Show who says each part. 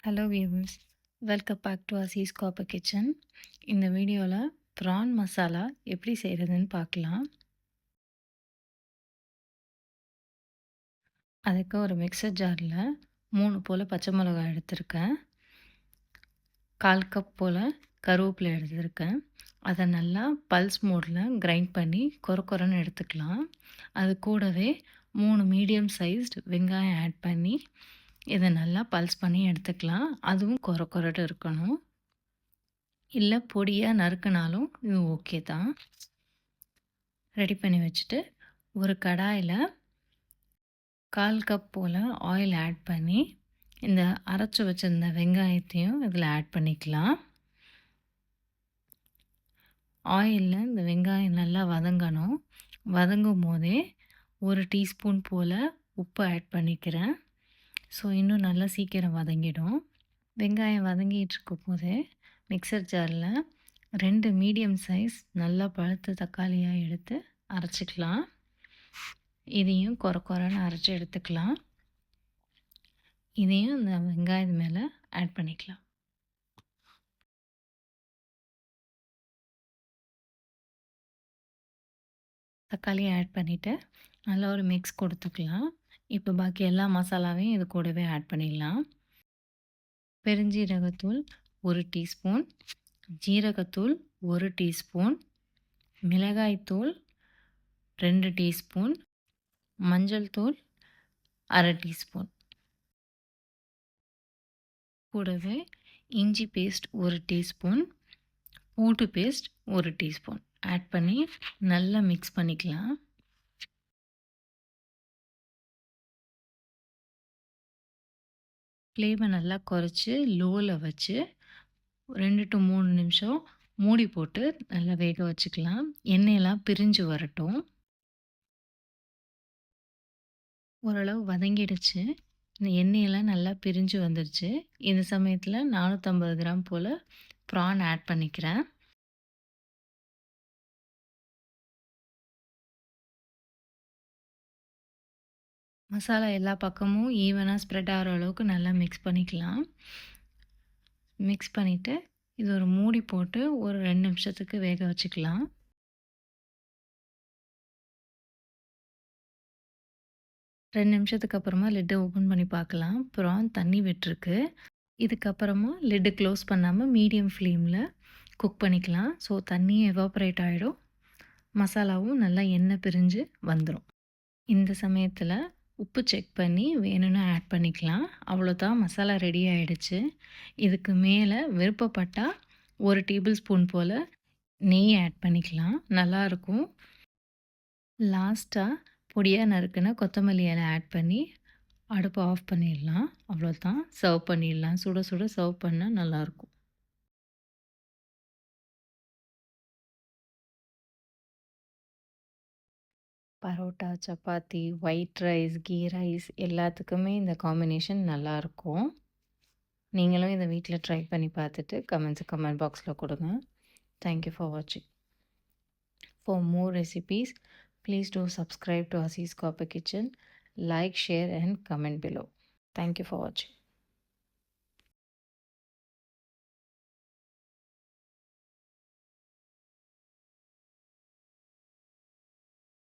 Speaker 1: Hello viewers, welcome back to Aseez copper kitchen. இந்த வீடியோவில் PRAN masala எப்படி செய்கிறதுன்னு பார்க்கலாம். அதுக்கு ஒரு மிக்சர் ஜாரில் 3 போல் பச்சை மிளகாய் எடுத்திருக்கேன், 1/4 கப் போல் கருவேப்பிலை எடுத்திருக்கேன். அதை நல்லா பல்ஸ் மோடில் கிரைண்ட் பண்ணி கொரன்னு எடுத்துக்கலாம். அது கூடவே 3 மீடியம் சைஸ்டு வெங்காயம் ஆட் பண்ணி இதை நல்லா பல்ஸ் பண்ணி எடுத்துக்கலாம். அதுவும் கொரன்னு இருக்கணும், இல்லை பொடியாக நறுக்குனாலும் இது ஓகே தான். ரெடி பண்ணி வச்சுட்டு ஒரு கடாயில் 1/4 கப் போல் ஆயில் ஆட் பண்ணி இந்த அரைச்சி வச்சுருந்த வெங்காயத்தையும் இதில் ஆட் பண்ணிக்கலாம். ஆயிலில் இந்த வெங்காயம் நல்லா வதங்கணும். வதங்கும் போதே 1 டீஸ்பூன் போல் உப்பு ஆட் பண்ணிக்கிறேன். ஸோ இன்னும் நல்லா சீக்கிரம் வதங்கிடும். வெங்காயம் வதங்கிட்டு இருக்கும் போதே மிக்சர் ஜாரில் 2 மீடியம் சைஸ் நல்லா பழுத்த தக்காளியாக எடுத்து அரைச்சிக்கலாம். இதையும் கொரன்னு அரைச்சி எடுத்துக்கலாம். இதையும் இந்த வெங்காயத்து மேலே ஆட் பண்ணிக்கலாம். தக்காளியை ஆட் பண்ணிவிட்டு நல்லா ஒரு மிக்ஸ் கொடுத்துக்கலாம். இப்போ பாக்கி எல்லா மசாலாவையும் இது கூடவே ஆட் பண்ணிடலாம். பெருஞ்சீரகத்தூள் 1 டீஸ்பூன், ஜீரகத்தூள் 1 டீஸ்பூன், மிளகாய்த்தூள் 2 டீஸ்பூன், மஞ்சள் தூள் 1/2 டீஸ்பூன், கூடவே இஞ்சி பேஸ்ட் 1 டீஸ்பூன், பூண்டு பேஸ்ட் 1 டீஸ்பூன் ஆட் பண்ணி நல்லா மிக்ஸ் பண்ணிக்கலாம். ஃப்ளேமை நல்லா குறைச்சி லோவில் வச்சு 2 to 3 நிமிஷம் மூடி போட்டு நல்லா வேக வச்சுக்கலாம். எண்ணெயெல்லாம் பிரிஞ்சு வரட்டும். ஓரளவு வதங்கிடுச்சு. இந்த எண்ணெயெல்லாம் நல்லா பிரிஞ்சு வந்துடுச்சு. இந்த சமயத்தில் 450 கிராம் போல் ப்ரான் ஆட் பண்ணிக்கிறேன். மசாலா எல்லா பக்கமும் ஈவனாக ஸ்ப்ரெட் ஆகிற அளவுக்கு நல்லா மிக்ஸ் பண்ணிக்கலாம். மிக்ஸ் பண்ணிவிட்டு இது ஒரு மூடி போட்டு ஒரு 2 நிமிஷத்துக்கு வேக வச்சுக்கலாம். 2 நிமிஷத்துக்கு அப்புறமா லிட்டை ஓப்பன் பண்ணி பார்க்கலாம். ப்ரான் தண்ணி விட்டுருக்கு. இதுக்கப்புறமா லிட்டு க்ளோஸ் பண்ணாமல் மீடியம் ஃப்ளேமில் குக் பண்ணிக்கலாம். ஸோ தண்ணியும் எவாப்ரேட் ஆகிடும், மசாலாவும் நல்லா எண்ணெய் பிரிஞ்சு வந்துடும். இந்த சமயத்தில் உப்பு செக் பண்ணி வேணும்னு ஆட் பண்ணிக்கலாம். அவ்வளோதான், மசாலா ரெடி ஆகிடுச்சு. இதுக்கு மேலே விருப்பப்பட்டால் 1 டேபிள் ஸ்பூன் போல் நெய் ஆட் பண்ணிக்கலாம், நல்லாயிருக்கும். லாஸ்ட்டாக பொடியாக நறுக்குன கொத்தமல்லி இலை ஆட் பண்ணி அடுப்பை ஆஃப் பண்ணிடலாம். அவ்வளோதான், சர்வ் பண்ணிடலாம். சுட சுட சர்வ் பண்ணால் நல்லாயிருக்கும். Parotta, chapati, white rice, ghee rice எல்லாத்துக்குமே இந்த காம்பினேஷன் நல்லாயிருக்கும். நீங்களும் இதை வீட்டில் ட்ரை பண்ணி பார்த்துட்டு கமெண்ட் பாக்ஸில் கொடுங்க. தேங்க்யூ ஃபார் வாட்சிங். For more recipes, please do subscribe to Asees Copper Kitchen. Like, share and comment below. Thank you for watching.